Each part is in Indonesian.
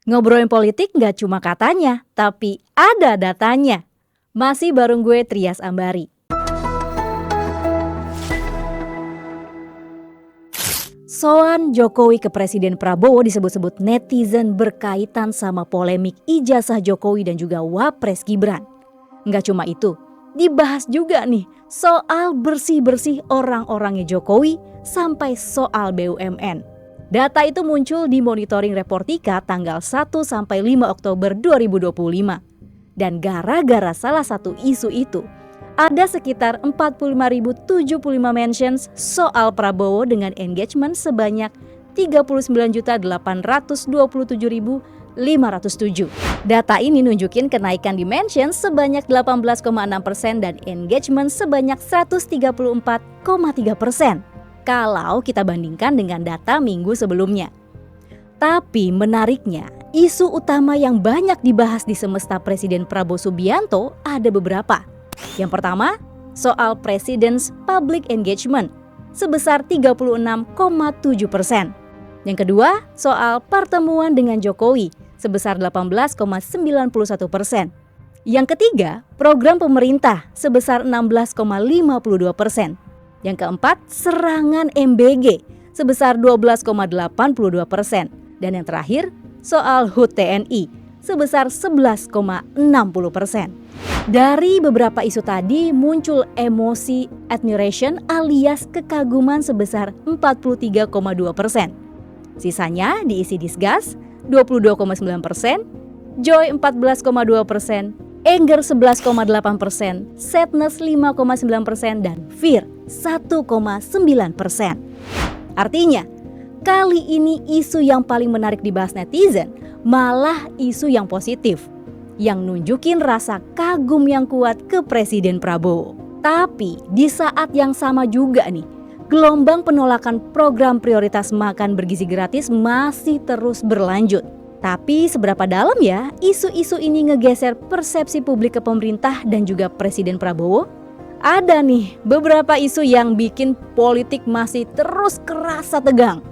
Ngobrolin politik nggak cuma katanya, tapi ada datanya. Masih bareng gue Trias Ambari. Soan Jokowi ke Presiden Prabowo disebut-sebut netizen berkaitan sama polemik ijazah Jokowi dan juga Wapres Gibran. Nggak cuma itu, dibahas juga nih soal bersih-bersih orang-orangnya Jokowi sampai soal BUMN. Data itu muncul di monitoring Reportika tanggal 1 sampai 5 Oktober 2025. Dan gara-gara salah satu isu itu, ada sekitar 45.075 mentions soal Prabowo dengan engagement sebanyak 39.827.507. Data ini nunjukin kenaikan di mentions sebanyak 18,6% dan engagement sebanyak 134,3%. Kalau kita bandingkan dengan data minggu sebelumnya. Tapi menariknya, isu utama yang banyak dibahas di semesta Presiden Prabowo Subianto ada beberapa. Yang pertama, soal President's Public Engagement sebesar 36,7%. Yang kedua, soal pertemuan dengan Jokowi sebesar 18,91%. Yang ketiga, program pemerintah sebesar 16,52%. Yang keempat, serangan MBG sebesar 12,82%. Dan yang terakhir, soal HUT TNI sebesar 11,60%. Dari beberapa isu tadi muncul emosi admiration alias kekaguman sebesar 43,2%. Sisanya diisi disgust 22,9%, joy 14,2%, anger 11,8%, sadness 5,9%, dan fear 1,9%. Artinya, kali ini isu yang paling menarik dibahas netizen malah isu yang positif, yang nunjukin rasa kagum yang kuat ke Presiden Prabowo. Tapi di saat yang sama juga nih, gelombang penolakan program prioritas makan bergizi gratis masih terus berlanjut. Tapi seberapa dalam ya isu-isu ini ngegeser persepsi publik ke pemerintah dan juga Presiden Prabowo? Ada nih beberapa isu yang bikin politik masih terus kerasa tegang.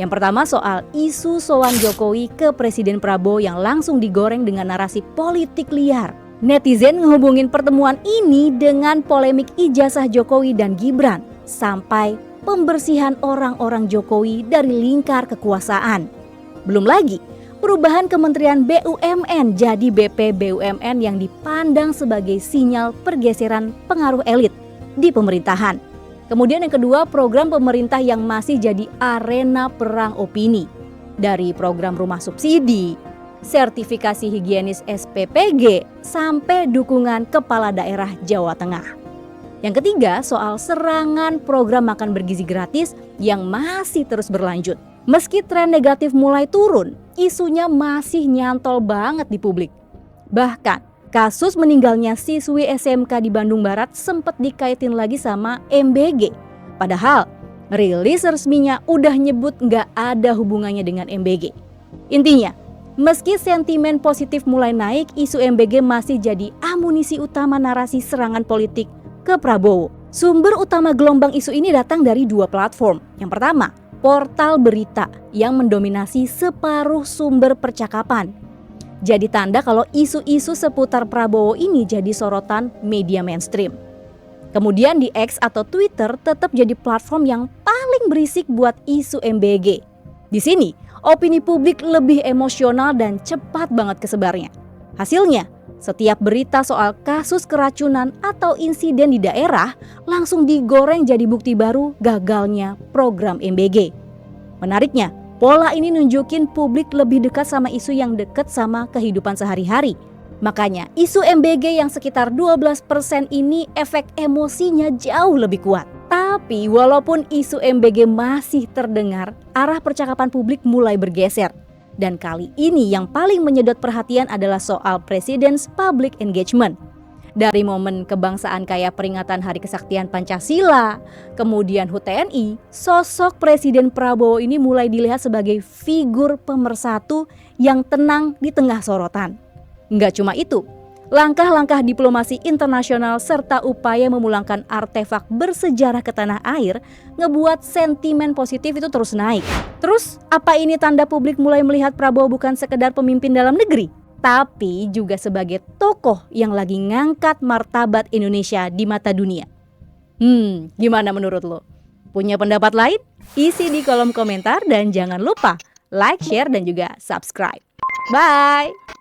Yang pertama soal isu soan Jokowi ke Presiden Prabowo yang langsung digoreng dengan narasi politik liar. Netizen ngehubungin pertemuan ini dengan polemik ijazah Jokowi dan Gibran sampai pembersihan orang-orang Jokowi dari lingkar kekuasaan. Belum lagi perubahan Kementerian BUMN jadi BP BUMN yang dipandang sebagai sinyal pergeseran pengaruh elit di pemerintahan. Kemudian yang kedua, program pemerintah yang masih jadi arena perang opini. Dari program rumah subsidi, sertifikasi higienis SPPG, sampai dukungan kepala daerah Jawa Tengah. Yang ketiga, soal serangan program makan bergizi gratis yang masih terus berlanjut. Meski tren negatif mulai turun, isunya masih nyantol banget di publik. Bahkan, kasus meninggalnya siswi SMK di Bandung Barat sempat dikaitin lagi sama MBG. Padahal rilis resminya udah nyebut nggak ada hubungannya dengan MBG. Intinya, meski sentimen positif mulai naik, isu MBG masih jadi amunisi utama narasi serangan politik ke Prabowo. Sumber utama gelombang isu ini datang dari dua platform. Yang pertama, portal berita yang mendominasi separuh sumber percakapan. Jadi tanda kalau isu-isu seputar Prabowo ini jadi sorotan media mainstream. Kemudian di X atau Twitter tetap jadi platform yang paling berisik buat isu MBG. Di sini, opini publik lebih emosional dan cepat banget kesebarnya. Hasilnya, setiap berita soal kasus keracunan atau insiden di daerah langsung digoreng jadi bukti baru gagalnya program MBG. Menariknya, pola ini nunjukin publik lebih dekat sama isu yang dekat sama kehidupan sehari-hari. Makanya isu MBG yang sekitar 12% ini efek emosinya jauh lebih kuat. Tapi walaupun isu MBG masih terdengar, arah percakapan publik mulai bergeser. Dan kali ini yang paling menyedot perhatian adalah soal President's Public Engagement. Dari momen kebangsaan kayak peringatan Hari Kesaktian Pancasila, kemudian HUT TNI, sosok Presiden Prabowo ini mulai dilihat sebagai figur pemersatu yang tenang di tengah sorotan. Nggak cuma itu, Langkah-langkah diplomasi internasional serta upaya memulangkan artefak bersejarah ke tanah air ngebuat sentimen positif itu terus naik. Terus, apa ini tanda publik mulai melihat Prabowo bukan sekedar pemimpin dalam negeri, tapi juga sebagai tokoh yang lagi ngangkat martabat Indonesia di mata dunia? Gimana menurut lo? Punya pendapat lain? Isi di kolom komentar dan jangan lupa like, share, dan juga subscribe. Bye!